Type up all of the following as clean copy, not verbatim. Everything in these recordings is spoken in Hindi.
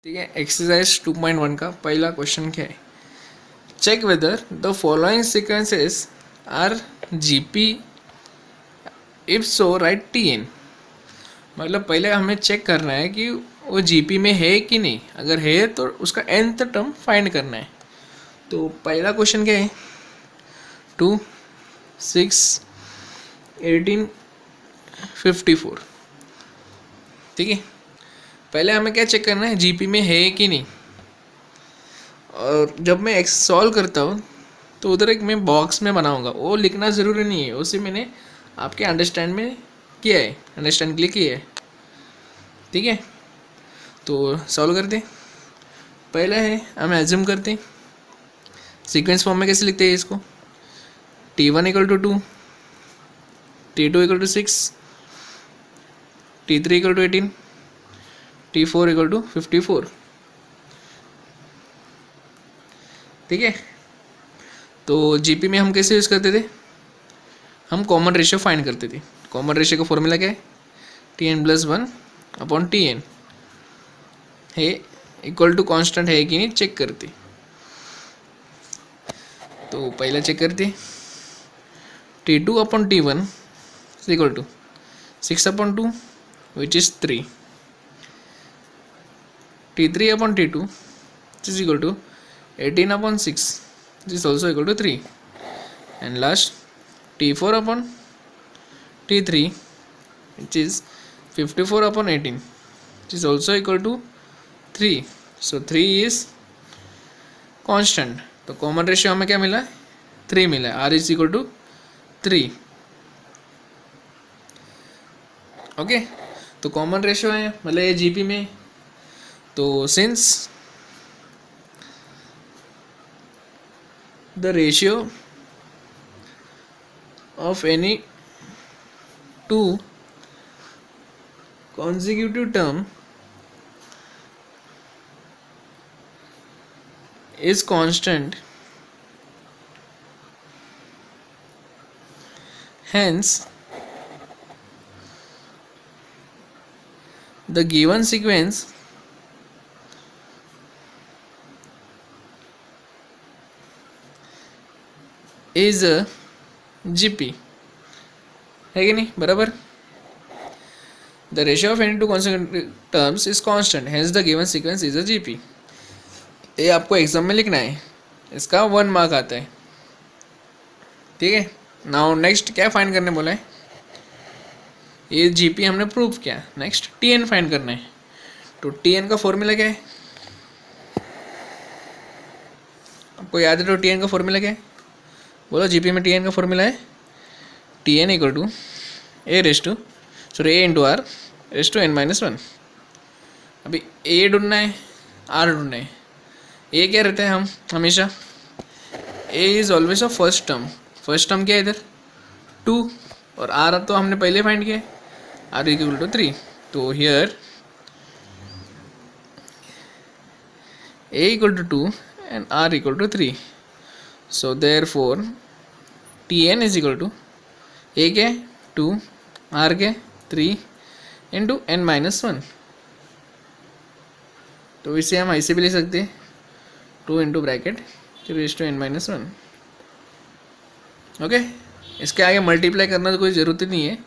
ठीक है, एक्सरसाइज 2.1 का पहला क्वेश्चन क्या है? Check whether the following sequences are GP, if so write T N. मतलब पहले हमें चेक करना है कि वो जीपी में है कि नहीं, अगर है तो उसका nth टर्म फाइंड करना है। तो पहला क्वेश्चन क्या है? 2, 6, 18, 54। ठीक है, पहले हमें क्या चेक करना है, जीपी में है कि नहीं। और जब मैं एक्स सॉल्व करता हूँ तो उधर एक मैं बॉक्स में बनाऊंगा, वो लिखना ज़रूरी नहीं है, उसी मैंने आपके अंडरस्टैंड में किया है, अंडरस्टैंड के लिए किया है। ठीक है, तो सॉल्व करते। पहला है, हम एज्यूम करते हैं सीक्वेंस फॉर्म में कैसे लिखते हैं इसको। T1 equal to 2, T2 equal to 6, T3 equal to 18, T4 equal to 54। ठीक है, तो जीपी में हम कैसे यूज़ करते थे, हम कॉमन रेशियो फाइंड करते थे। कॉमन रेशियो का फॉर्मूला क्या है? Tn+1 अपॉन Tn है इक्वल टू कांस्टेंट है कि नहीं चेक करते। तो पहला चेक करते, T2 upon T1 is equal to 6 upon 2 which is 3, T3 upon T2 is equal to 18 upon 6 which is also equal to 3, and last T4 upon T3 which is 54 upon 18 which is also equal to 3. So 3 is constant. तो कॉमन रेशियो हमें क्या मिला है? 3 मिला है। R is equal to 3. Okay, तो कॉमन रेशियो है, मतलब ये जीपी में। तो since the ratio of any two consecutive term is constant, hence the given sequence is GP. है कि नहीं? बराबर। The ratio of any to consecutive terms is constant, hence the given sequence is a GP. ये आपको एग्जाम में लिखना है, इसका 1 मार्क आता है। ठीक है, नाउ नेक्स्ट क्या फाइंड करने बोला है? ये जीपी हमने प्रूव किया, नेक्स्ट टीएन फाइंड करना है। तो टीएन का फॉर्मूला क्या है? आपको याद है? तो टीएन का फॉर्मूला क्या है? बोलो, जीपी में टीएन का फॉर्मूला है Tn equal to A into R raise to n-1। अभी ए ढूंढना है, आर ढूंढना है। ए क्या रहता है हम हमेशा? A is always a first term. First term क्या है इधर? 2, और आर तो हमने पहले फाइंड किया, आर इक्वल टू 3। तो here A equal to 2 and R equal to 3। So therefore Tn is equal to A के 2, R के 3 इंटू n-1। तो इसे हम ऐसे भी ले सकते हैं, 2 into bracket 3 to n-1। Okay, इसके आगे मल्टीप्लाई करना तो कोई ज़रूरत ही नहीं है,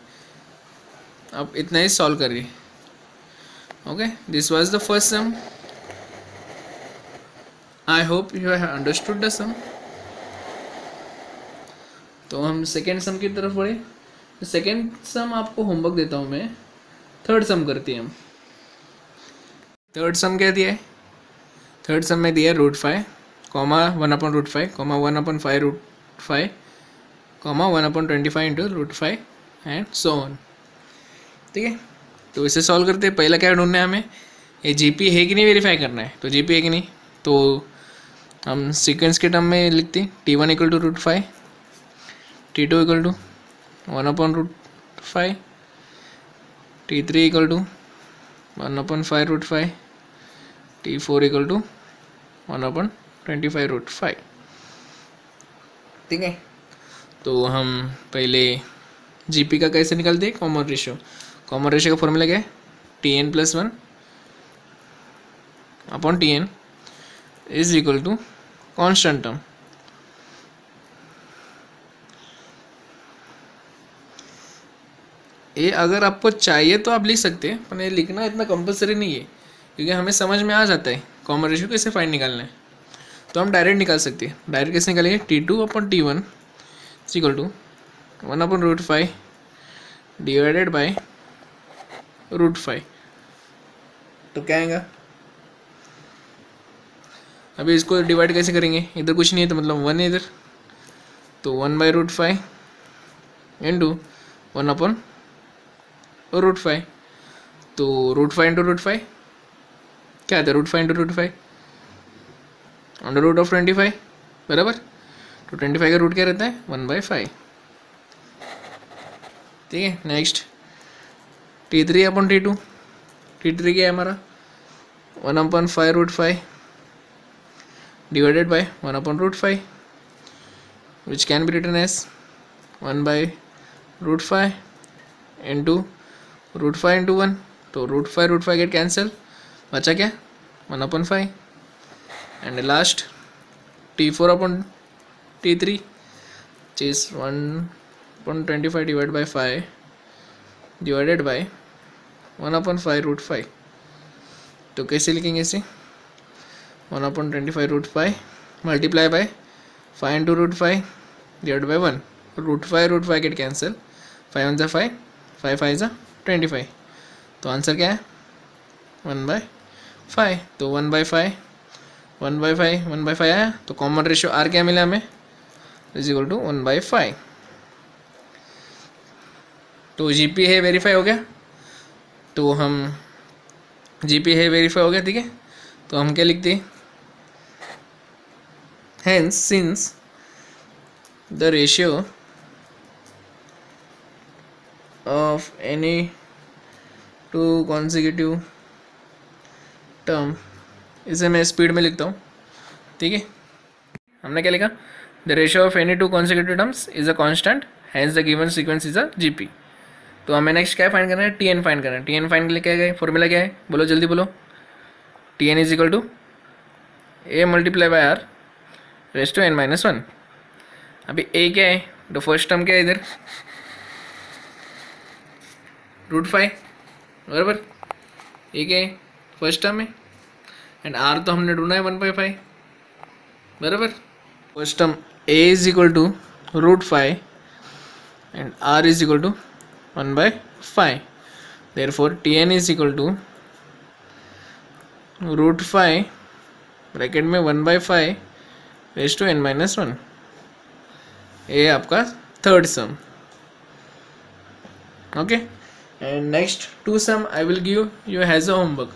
आप इतना ही सॉल्व करिए। Okay, this was the first sum. I hope you have understood the sum. तो हम सेकेंड सम की तरफ बढ़े। सेकेंड सम आपको होमवर्क देता हूँ मैं, थर्ड सम करते हैं हम। थर्ड सम क्या दिया है? थर्ड सम में दिया √5, 1/5, 1/5 1/25 इंटू √5 एंड सो ऑन। ठीक है, तो इसे सॉल्व करते हैं। पहला क्या ढूंढना है हमें? ये जीपी है कि नहीं वेरीफाई करना है। तो जीपी है कि नहीं, तो हम सीक्वेंस के टर्म में लिखते हैं T1 equal to √5, T2 equal to 1/5, T3 equal to 1/5 T4 equal to 1/25 ठीक है, तो हम पहले जीपी का कैसे निकालते हैं? Common ratio. कॉमन रेशियो का फॉर्मूला क्या है? Tn+1 upon T N is equal to constant term. ये अगर आपको चाहिए तो आप लिख सकते हैं, पर ये लिखना इतना कंपलसरी नहीं है, क्योंकि हमें समझ में आ जाता है कॉमन रेशियो कैसे फाइंड निकालना है। तो हम डायरेक्ट निकाल सकते हैं। डायरेक्ट कैसे निकालेंगे? T two upon T one is equal to 1/√5 divided by √5। तो क्या आएगा? अभी इसको डिवाइड कैसे करेंगे? इधर कुछ नहीं है तो मतलब 1 है इधर, तो 1/√5 इंटू 1/√5। तो √5 इंटू √5 क्या आता है? √5 इंटू √5 √25 बराबर। तो 25 का रूट क्या रहता है? 1/5। ठीक है। Next T3 upon T2। T3 क्या है हमारा? 1/5√5 divided by 1/√5 which can be written as 1/√5 into √5 into 1। तो √5 गेट कैंसिल, बचा क्या? 1/5। And last T4 upon T3 which is 1/25 divided by 5 divided by 1/5√5। तो कैसे लिखेंगे इसे? 1/25√5 multiply by 5 into √5 divide by 1। √5 get cancel, 5 1 5, 5 5 25। तो आंसर क्या है? 1/5। तो 1/5 1/5 आया। तो कॉमन रेशियो आर क्या मिला हमें? Is equal to 1/5। तो जीपी है वेरीफाई हो गया। तो हम जीपी है वेरीफाई हो गया, ठीक है। तो हम क्या लिखते हैं? Hence, since the ratio of any two consecutive term, इसे मैं स्पीड में लिखता हूँ, ठीक है। हमने क्या लिखा? The ratio of any two consecutive terms is a constant, hence the given sequence is a GP. तो हमें नेक्स्ट क्या फाइंड करना है? टी एन फाइंड करना है। टी एन फाइंड के लिए क्या है? फॉर्मूला क्या है? बोलो जल्दी बोलो। T N is equal to A multiply by R raise to n-1। अभी ए क्या है? तो फर्स्ट टर्म क्या है इधर? √5 बराबर। ए क्या है? फर्स्ट टर्म है। एंड आर तो हमने ढूंढा है 1/5 बराबर। First term A is equal to √5 and R is equal to 1/5। Therefore T N is equal to √5 bracket में 1/5 रेस टू n-1। ये आपका third sum. Okay. And next two sum I will give you has a homework,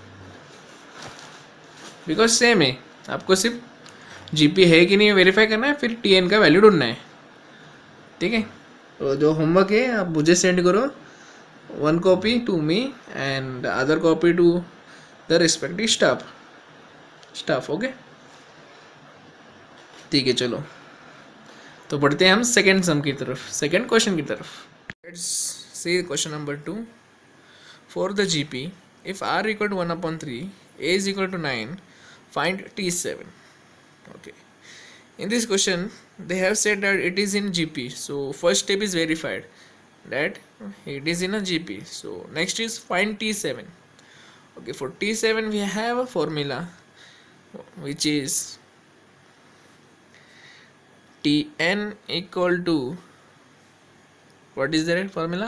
because same है। आपको सिर्फ जीपी है कि नहीं वेरीफाई करना है, फिर टीएन का वैल्यू ढूंढना है, ठीक है। तो जो होमवर्क है आप मुझे सेंड करो, 1 copy to me and other copy to the respective staff. Okay, ठीक है। चलो तो बढ़ते हैं हम सेकेंड सम की तरफ, सेकेंड क्वेश्चन की तरफ। Let's see question number 2। For the GP if r equal to 1/3 a is equal to 9, find t7। okay, in this question they have said that it is in gp, so first step is verified that it is in a gp. So next is find t7. okay, for t7 we have a formula which is tn equal to, what is the formula?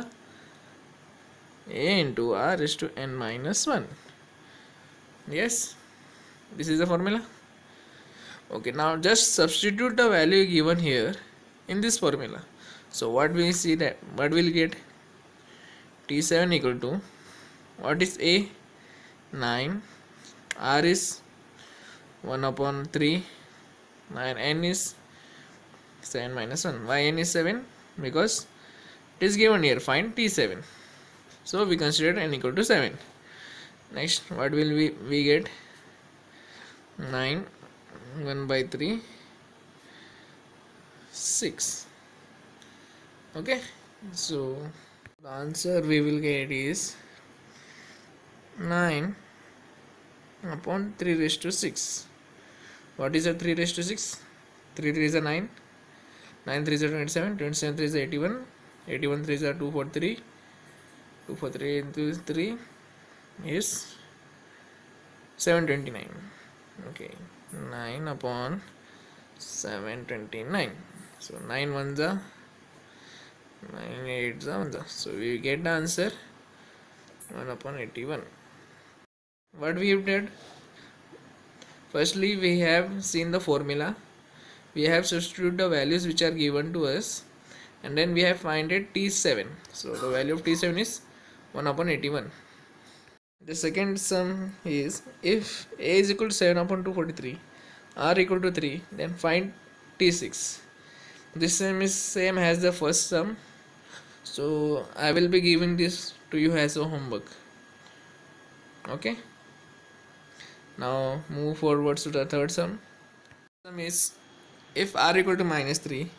a into r is to n-1. yes, this is the formula. okay, now just substitute the value given here in this formula. So what we see, that what we'll get? t7 equal to, what is a? 9, r is 1/3, 9, n is 7 minus 1. Why n is 7? Because it is given here, find t7. So we consider n equal to 7. Next, what will we get? 9, 1/3, 6. okay, so the answer we will get is 9 upon 3 raised to 6. What is a 3 raised to 6? 3 3 is a 9, 9 3 is a 27, 27 3 is a 81, 81 3 is a 243, 243 into 3 is 729. Okay, 9 upon 729. So 9 ones are 9 8s are 1. So we get the answer 1 upon 81. What we have did? Firstly, we have seen the formula. We have substituted the values which are given to us, and then we have finded T7. So the value of T7 is 1 upon 81. The second sum is, if A is equal to 7 upon 243, R equal to 3, then find T6. This sum is same as the first sum, so I will be giving this to you as a homework. Okay, now move forwards to the third sum. Sum is, if R equal to -3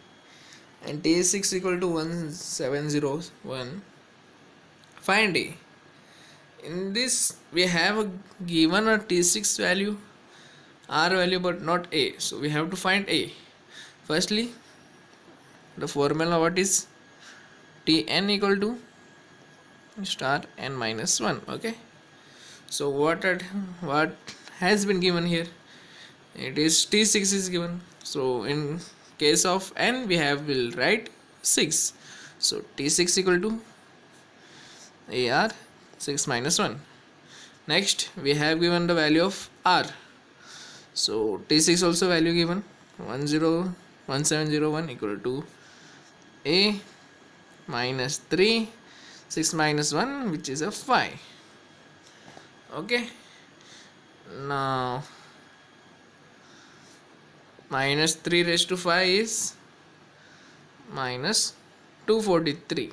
and T6 equal to 1701, find A. In this we have given a T6 value, R value, but not A, so we have to find A. Firstly, the formula, what is Tn equal to star n minus 1. Okay, so what has been given here? It is T6 is given, so in case of n will write 6, so T6 equal to AR 6 minus 1. Next we have given the value of R, so T6 also value given 1701 equal to A minus 3 6 minus 1, which is a 5. Okay, now minus 3 raised to 5 is minus 243.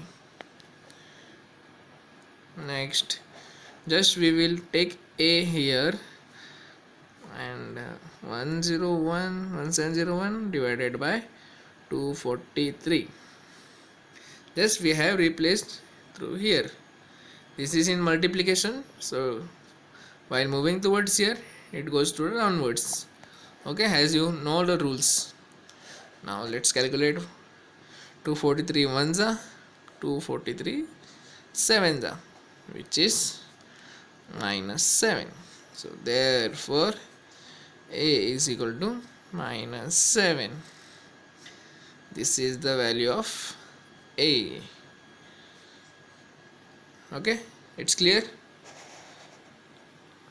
Next, just we will take A here, and 1701 divided by 243. Just we have replaced through here. This is in multiplication, so while moving towards here, it goes to the downwards. Okay, as you know the rules. Now let's calculate 243 ones are 243 sevens are, which is minus 7. So therefore A is equal to minus 7. This is the value of A. Okay, it's clear.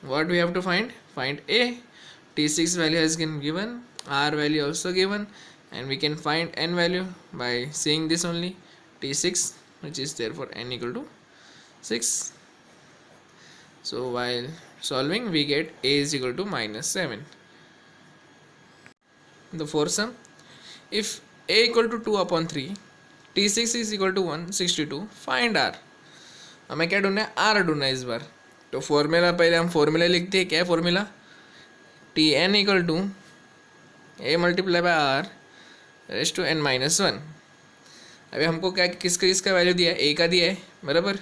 What we have to find A. T6 value has been given, R value also given, and we can find n value by seeing this only, T6, which is therefore n equal to 6. So while solving, we get A is equal to minus 7. The fourth sum, if A equal to 2 upon 3, T6 is equal to 162, find R. हमें क्या ढूंढना है? R ढूंढना है इस बार. तो फॉर्मूला पहले हम फॉर्मूला लिखते हैं. क्या formula? Tn equal to A multiply by R raise to n minus 1. अभी हमको क्या किसका वैल्यू दिया है? A का दिया है, बराबर.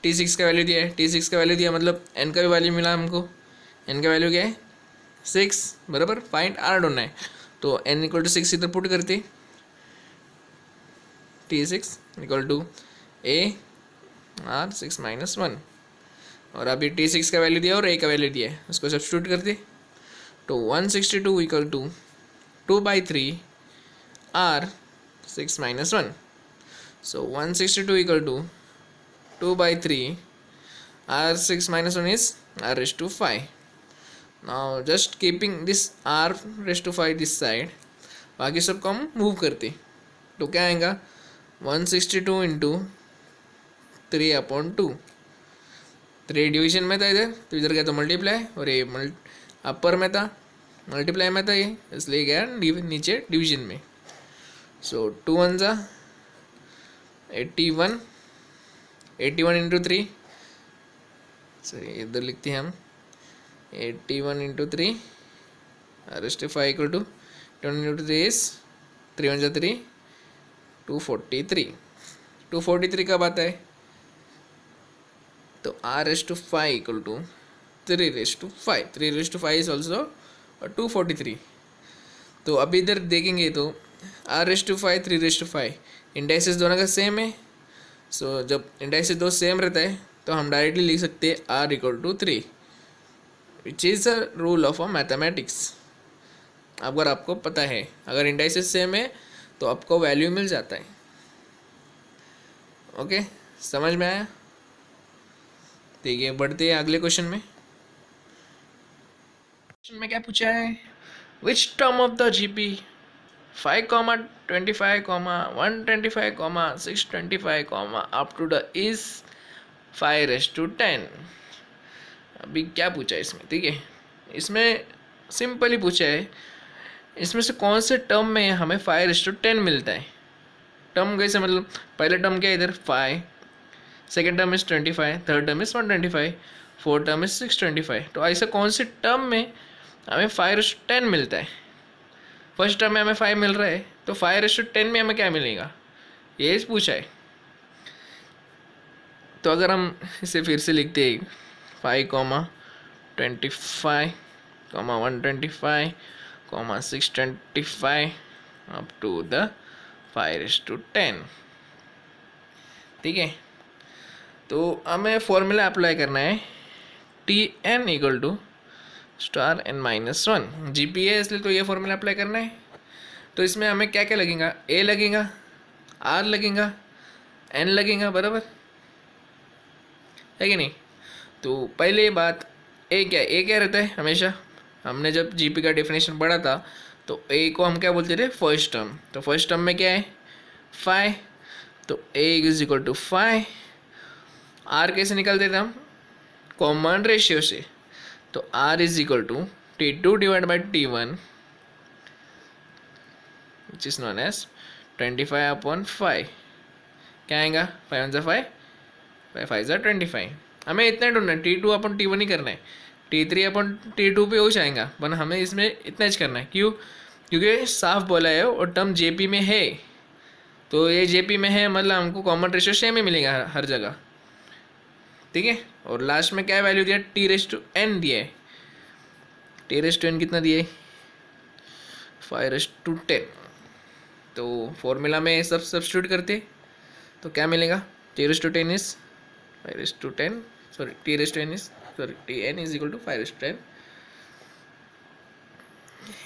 T6 का वैल्यू दिया है, T6 का वैल्यू दिया मतलब n का भी वैल्यू मिला हमको. n का वैल्यू क्या है? 6, बराबर. फाइंड R ढूंढना है, तो n इक्वल टू 6 इधर पुट करते. T6 equal to A R 6 minus 1, और अभी T6 का वैल्यू दिया और A का वैल्यू दिया है, उसको सब्स्टिट्यूट करते. तो 162 equal to 2/3 R 6 minus 1. So 162 equal to 2/3 R 6 minus 1 is R raised to 5. Now just keeping this R raised to 5 this side, बाकी सबको हम मूव करते. तो क्या आएगा? 162 इंटू 3/2. 3 डिवीजन में था इधर, तो इधर क्या तो मल्टीप्लाई, और ये अपर में था, मल्टीप्लाई में था ये, इसलिए गया नीचे डिवीजन में. सो 2 1 जा 81, 81 इंटू 3, सॉरी इधर लिखते हैं हम 81 into 3 raised 5 equal to 20 into 3 is 3 1 जा 3, 243. 243 कब आता है? तो R raised to 5 equal to 3/5, 3/5 is also 243। तो अभी इधर देखेंगे तो r/5, 3/5 इंडाइसिस दोनों का सेम है। सो जब इंडाइसिस दो सेम रहता है तो हम डायरेक्टली लिख सकते हैं r=3, which is the rule of a mathematics. अगर आपको पता है, अगर इंडाइसिस सेम है तो आपको वैल्यू मिल जाता है। ओके, समझ में आया? ठीक है, बढ़ते हैं अगले क्वेश्चन में। क्वेश्चन में क्या पूछा है? Which term of the GP 5, 25, 125, 625 up to the is 5/10। अभी क्या पूछा है इसमें? ठीक है, इसमें सिंपली पूछा है इसमें से कौन से टर्म में हमें 5/10 मिलता है। टर्म कैसे, मतलब पहले टर्म क्या है इधर 5, second term is 25, third term is 125, fourth term is 625। तो ऐसे कौन से टर्म में हमें 5/10 मिलता है? फर्स्ट टर्म में हमें 5 मिल रहा है, तो 5/10 में हमें क्या मिलेगा, ये पूछा है। तो अगर हम इसे फिर से लिखते हैं 5, 25, 125, 625 अप टू द 5/10। ठीक है, तो हमें फॉर्मूला अप्लाई करना है Tn = (n-1) GP है, इसलिए तो ये फॉर्मूला अप्लाई करना है। तो इसमें हमें क्या क्या लगेगा, A लगेगा, R लगेगा, N लगेगा, बराबर है कि नहीं? तो पहले बात A क्या रहता है हमेशा, हमने जब GP का डेफिनेशन पढ़ा था तो A को हम क्या बोलते थे, फर्स्ट टर्म। तो फर्स्ट टर्म में क्या है 5, तो A = 5। R कैसे निकालते थे हम, कॉमन रेशियो से। तो R = T2/T1 which is known as 25/5। क्या आएगा, 5 × 5, 5 × 25। हमें इतना ही ढूंढना है, T2/T1 ही करना है, T3/T2 पे हो जाएगा, पर हमें इसमें इतना ही करना है। क्यों? क्योंकि साफ बोला है और टर्म JP में है, तो ये JP में है मतलब हमको कॉमन रेशियो सेम ही मिलेगा हर जगह। ठीक है, और लास्ट में क्या वैल्यू दिया, T/n दिया है। T/n कितना दिया है, 5/10। तो फॉर्मूला में सब सब्स्टिट्यूट करते तो क्या मिलेगा, T/10 is 5/10, sorry T/n is Tn = 5/10।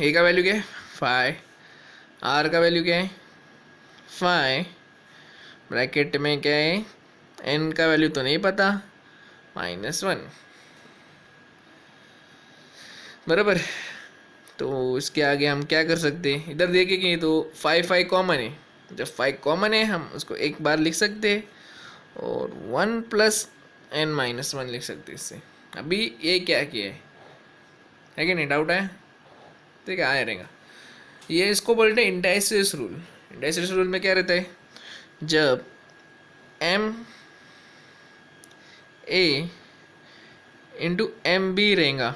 ए का वैल्यू क्या है 5, R का वैल्यू क्या है 5, ब्रैकेट में क्या है N का वैल्यू तो नहीं पता, -1, बराबर। तो इसके आगे हम क्या कर सकते हैं, इधर देखेंगे तो 5 कॉमन है। जब 5 कॉमन है हम उसको एक बार लिख सकते हैं और 1 + n-1 लिख सकते हैं इससे। अभी ये क्या किया है कि नहीं, डाउट है? ठीक है, आया रहेगा। ये इसको बोलते हैं इंडाइसिस रूल। इंडाइसिस रूल में क्या रहता है, जब MA × MB रहेगा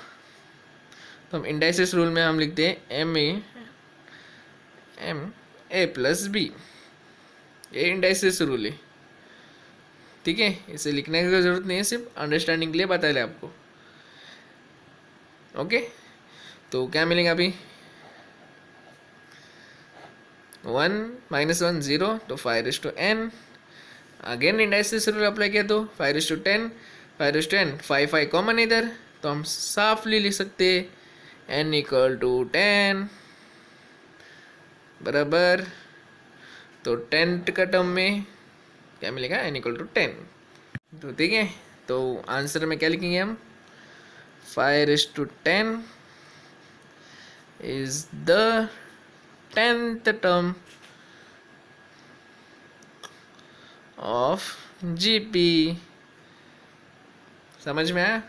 तो हम इंडाइसिस रूल में हम लिखते हैं MA + B। ये इंडाइसिस रूल है। ठीक है, इसे लिखने की जरूरत नहीं है, सिर्फ अंडरस्टैंडिंग के लिए बता रहे आपको। ओके, तो क्या मिलेगा अभी 1 - 1 0, तो 5/n। Again indices rule apply किया तो 5/10, 5/10, 5 कॉमन इधर, तो हम साफली लिख सकते हैं n = 10, बराबर। तो 10 का टर्म में क्या मिलेगा, n = 10। तो ठीक है, तो आंसर में क्या लिखेंगे हम, 5/10 is the 10th term of GP। समझ में आया?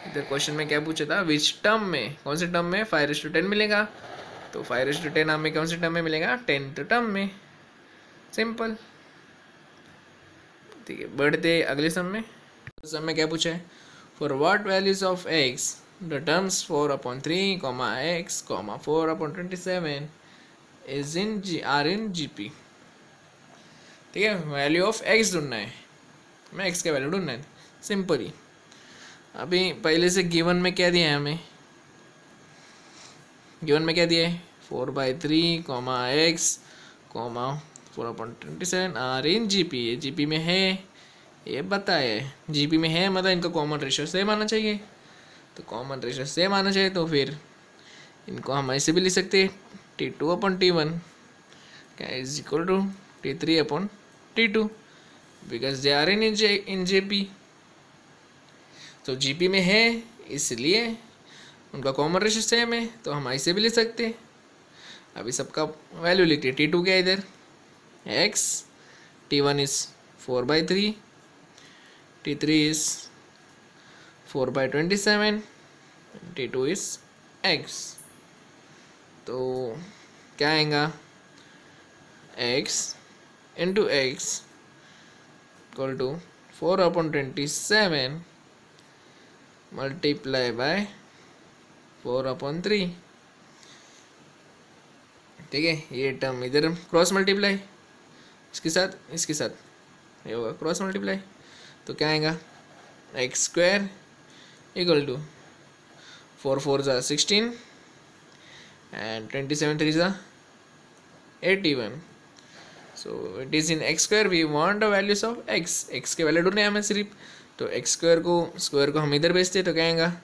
इधर क्वेश्चन में क्या पूछा था, विच टर्म में, कौन से टर्म में 5/10 मिलेगा। तो 5/10 हमें कौन से टर्म में मिलेगा, 10th टर्म में। सिंपल। ठीक है, बढ़ते अगले सम में। सम में क्या पूछा है, for what values of x the terms 4/3, x, 4/27 are in GP। ठीक है, वैल्यू ऑफ x ढूंढना है, हमें x का वैल्यू ढूंढना है, सिंपल ही। अभी पहले से गिवन में क्या दिया है हमें, गिवन में क्या दिया है 4/3 comma X comma 4/27 are in GP. ये जीपी में है, ये बताया है जीपी में है, मतलब इनका कॉमन रेशियो सेम आना चाहिए। तो कॉमन रेशियो सेम आना चाहिए तो फिर इनको हम ऐसे भी लिख सकते हैं T2/T1 क्या is equal to T3/T2 because they are in GP. तो जीपी में है इसलिए उनका कॉमन रेशियो सेम है, तो हम ऐसे भी लिख सकते हैं। अभी सबका वैल्यू लिखते हैं। T2 क्या इधर x, T1 is 4/3, T3 is 4/27, T2 is x। तो क्या आएगा x into X equal to 4/27 multiply by 4/3। ठीक है, ये टर्म इधर क्रॉस मल्टीप्लाई इसके साथ ये होगा क्रॉस मल्टीप्लाई। तो क्या आएगा x² इक्वल टू 4 4 जा 16 and 27 3 जा 81। so it is in x², we want the values of x के वैल्यू ढूंढने हमें सिर्फ। तो x² को स्क्वायर को हम इधर भेजते तो क्या आएगा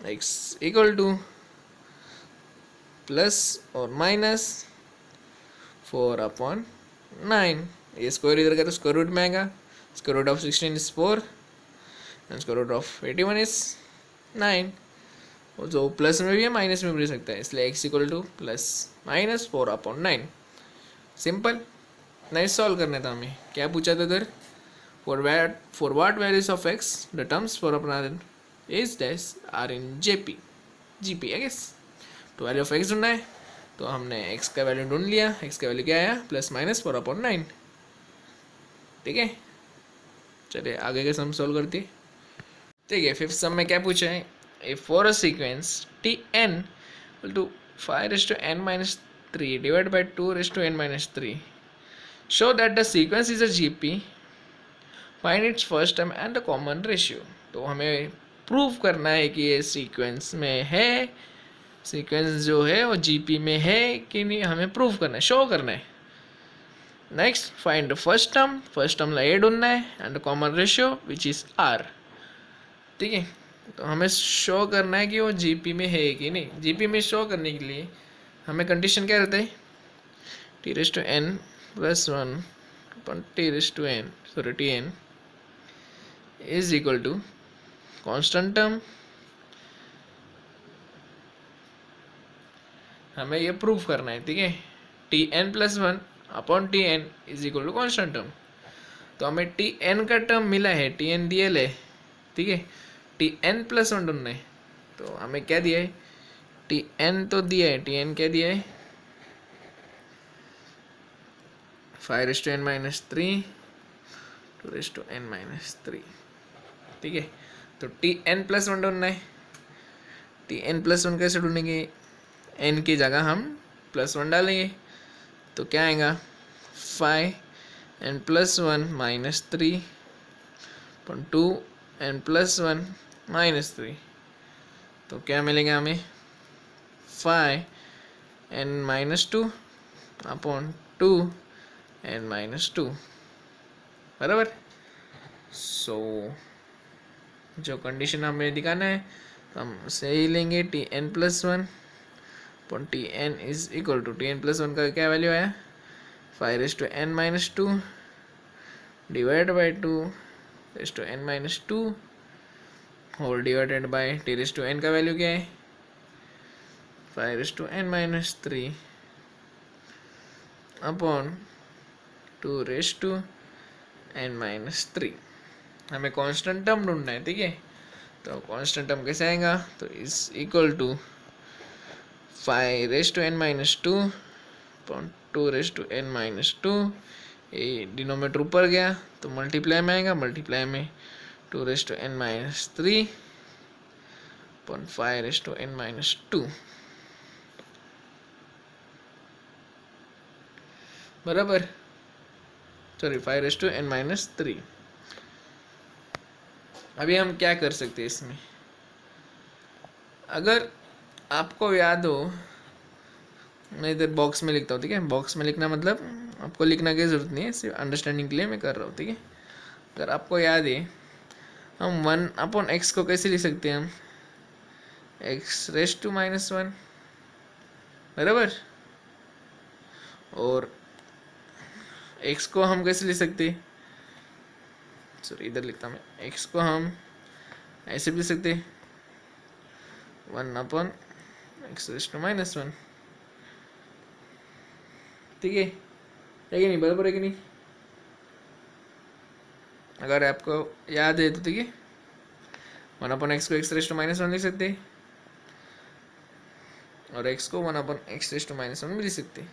x इक्वल टू प्लस और माइनस 4/9। ये स्क्वायर इधर का तो स्क्वायर रूट में आएगा। Square root of 16 is 4 and square root of 81 is 9। और जो प्लस में भी है माइनस में भी रह सकता है, इसलिए x equal to plus minus 4/9। Simple. Nice solve करना था हमें। क्या पूछा था इधर for what values of x the terms 4/9 is dash are in GP I guess. तो वैल्यू ऑफ x ढूंढना है, तो हमने x का वैल्यू ढूंढ लिया। x का वैल्यू क्या आया प्लस माइनस 4/9। ठीक है, चलिए आगे के सम सॉल्व करते हैं। ठीक है, फिफ्थ सम में क्या पूछा है if for a sequence Tn equal to 5⁻n−3 divided by 2⁻n−3 show that the sequence is a GP, find its first term and the common ratio। तो हमें प्रूव करना है कि ये सीक्वेंस में है, सीक्वेंस जो है वो जीपी में है कि नहीं, हमें प्रूव करना है, शो करना है। Next find the first term ला ए ढूंढना है and the common ratio which is R. ठीक है, तो हमें शो करना है कि वो जीपी में है कि नहीं। जीपी में शो करने के लिए हमें कंडीशन क्या रहता है T⁻n + 1 Tn is equal to constant term. हमें ये प्रूफ करना है। ठीक है, Tn + 1/Tn is equal to constant term. तो हमें Tn का टर्म मिला है, Tn DL है। ठीक है, Tn + 1 ढूंढना है, तो हमें क्या दिया है Tn तो दिया है। Tn क्या दिया है 5⁻n−3 2⁻n−3। ठीक है, तो Tn + 1 ढूंढना है। Tn + 1 कैसे ढूंढेंगे, n की जगह हम +1 डालेंगे, तो क्या आएगा 5n + 1 -3 2n + 1 -3। तो क्या मिलेगा हमें 5n-2/2n-2 बराबर। सो जो कंडीशन हमें दिखाना है हम सही लेंगे। Tn + 1/Tn is equal to Tn + 1 का क्या वैल्यू आया 5⁻n-2 divide by 2⁻n-2 whole divided by T⁻n का वैल्यू क्या है 5⁻n-3 अपॉन 2⁻n-3। हमें कांस्टेंट टर्म ढूंढना है। ठीक है, तो कांस्टेंट टर्म कैसे आएगा, तो is equal to 5⁻n-2 upon 2⁻n-2। ये डिनोमीटर ऊपर गया तो मल्टीप्लाई में आएगा, मल्टीप्लाई में 2⁻n-3 अपॉन 5⁻n-2 बराबर, सॉरी 5⁻n-3। अभी हम क्या कर सकते हैं इसमें, अगर आपको याद हो, मैं इधर बॉक्स में लिखता हूँ, ठीक है। बॉक्स में लिखना मतलब आपको लिखना की ज़रूरत नहीं है, सिर्फ अंडरस्टैंडिंग के लिए मैं कर रहा हूँ, ठीक है। अगर आपको याद है, हम 1/x को कैसे लिख सकते हैं, हम x⁻⁻1, बराबर। और x को हम कैसे लिख सकते हैं, सॉरी इधर लिखता हूँ मैं, x को हम ऐसे भी लिख सकते हैं 1/x⁻⁻1, ठीक है कि नहीं, बराबर है कि नहीं। अगर आपको याद है तो ठीक है, 1/x को x⁻⁻1 लिख सकते हैं और x को 1/x⁻⁻1 भी लिख सकते हैं।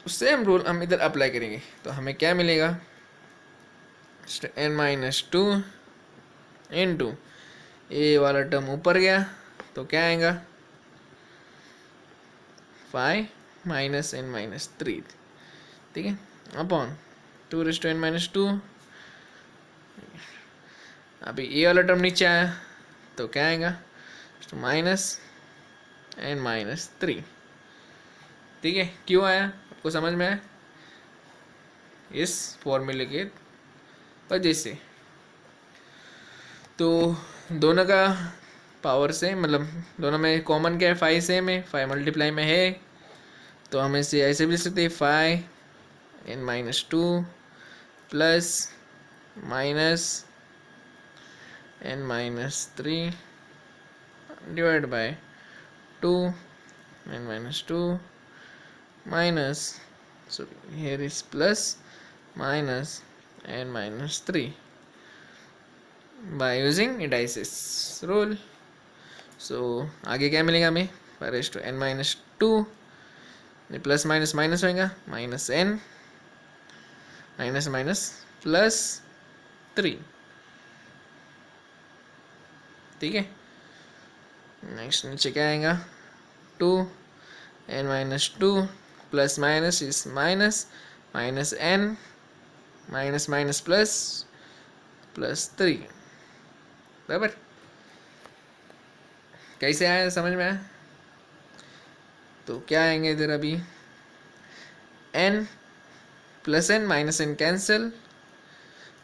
सेम रूल हम इधर अप्लाई करेंगे तो हमें क्या मिलेगा, n-2 इंटू ए वाला टर्म ऊपर गया तो क्या आएगा 5 - n-3, ठीक है, अपॉन 2n-2। अभी ए वाला टर्म नीचे आया तो क्या आएगा -n-3, ठीक है। क्यों आया आपको समझ में आया, इस फॉर्मूले के वजह से। तो दोनों का पावर से, मतलब दोनों में कॉमन क्या है, 5 सेम है, 5 मल्टीप्लाई में है, तो हम इसे ऐसे भी लिख सकते हैं 5n-2 plus -n-3 divide by 2n-2 minus, sorry here is plus -n-3 by using indices rule। सो आगे क्या मिलेगा हमें, 5n-2 प्लस माइनस माइनस होएगा, -n माइनस माइनस +3, ठीक है। नेक्स्ट नीचे क्या आएगा 2n-2 प्लस माइनस इस माइनस -n माइनस माइनस +3, बराबर। कैसे आया, समझ में आया। तो क्या आएंगे इधर, अभी n plus n minus n cancel,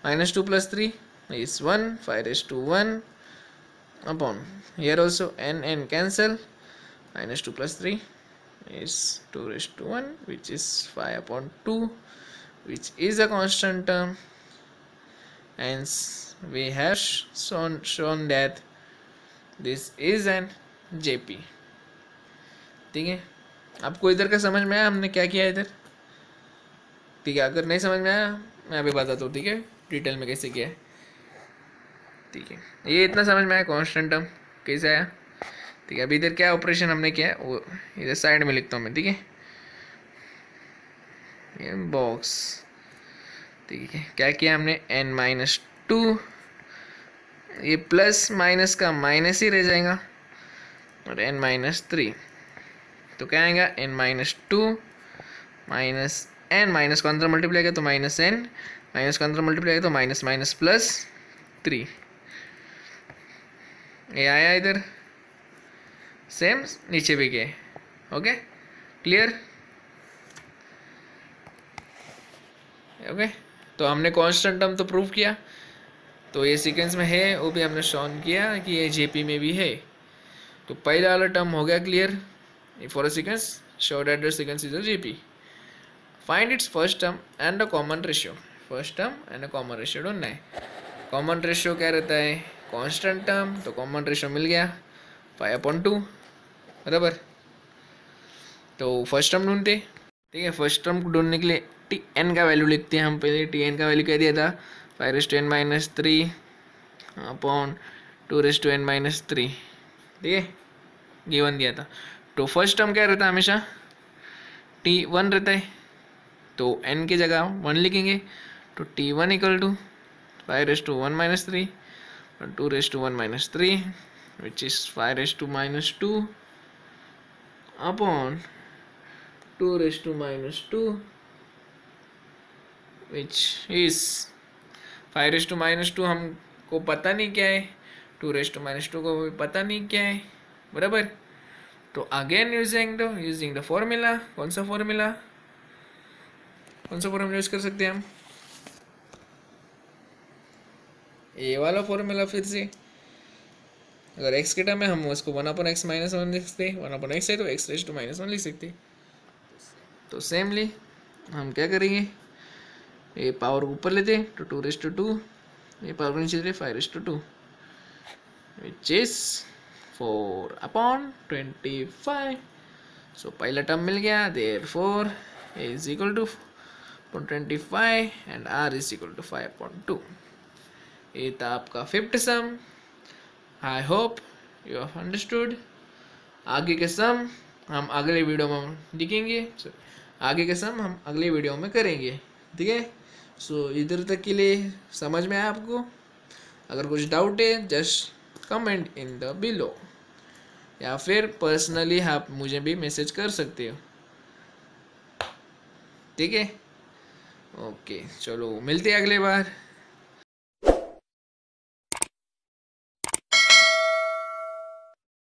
-2 + 3 is 1, 5⁻1 upon here also n cancel, -2 + 3 is 2⁻1 which is 5/2, which is a constant term. Hence we have shown that this is an JP, ठीक है। आपको इधर का समझ में आया हमने क्या किया इधर, ठीक है। अगर नहीं समझ में आया मैं अभी बताता हूँ, ठीक है, डिटेल में कैसे किया है, ठीक है। ये इतना समझ में आया कांस्टेंट टर्म कैसे आया, ठीक है। अभी इधर क्या ऑपरेशन हमने किया है वो इधर साइड में लिखता हूँ मैं, ठीक है। ये बॉक्स, ठीक है। क्या किया हमने, n-2, ये प्लस माइनस का माइनस ही रह जाएगा, और n-3 तो क्या आएगा n-2 माइनस n, माइनस को अंदर मल्टीप्लाई किया तो -n, माइनस को अंदर मल्टीप्लाई किया तो माइनस माइनस +3, ये आया इधर, सेम नीचे भी गए। Okay, clear, okay. तो हमने कांस्टेंट टर्म तो प्रूव किया, तो ये सीक्वेंस में है वो भी हमने शॉन किया कि ये जेपी में भी है। तो पहला वाला टर्म हो गया clear, for a sequence show that the sequence is a JP, find its first term and a common ratio, first term and a common ratio ढूंढना है। कॉमन रेशियो क्या रहता है, कांस्टेंट टर्म, तो कॉमन रेशियो मिल गया 5/2, बराबर। तो फर्स्ट टर्म ढूंढते, ठीक है। फर्स्ट टर्म को ढूंढने के लिए टी एन का वैल्यू लिखते हैं हम, पहले टी एन का वैल्यू क्या दिया था 5⁻n-3 अपॉन 2⁻n-3, ठीक है, गिवन दिया था। तो फर्स्ट टर्म क्या रहता है, हमेशा T1 रहता है, तो n की जगह 1 लिखेंगे, तो T1 = 5⁻1-3 और 2⁻1-3 which is 5⁻2 upon 2⁻2 which is 5⁻2 हमको को पता नहीं क्या है, 2⁻² को भी पता नहीं क्या है, बराबर। तो अगेन यूजिंग द फॉर्मूला, कौन सा फॉर्मूला यूज कर सकते हैं हम, ये वाला फॉर्मूला। फिर से अगर x के टर्म में हम उसको 1/x - 1 लिख सकते, 1/x है तो x⁻⁻1 लिख सकते। तो सेमली हम क्या करेंगे, ये पावर ऊपर लेते तो 2⁻², ये पावर नीचे लेते 5⁻², विच इज 4/25। सो पहला टर्म मिल गया, therefore a is equal to 25 and r is equal to 5/2। ये था आपका fifth sum. I hope you have understood. आगे के सम हम अगले वीडियो में दिखेंगे, आगे के सम हम अगले वीडियो में करेंगे, ठीक है। सो इधर तक के लिए समझ में आया आपको? अगर कुछ डाउट है just comment in the below, या फिर पर्सनली आप मुझे भी मैसेज कर सकते हो, ठीक है। ओके, चलो मिलते हैं अगले बार।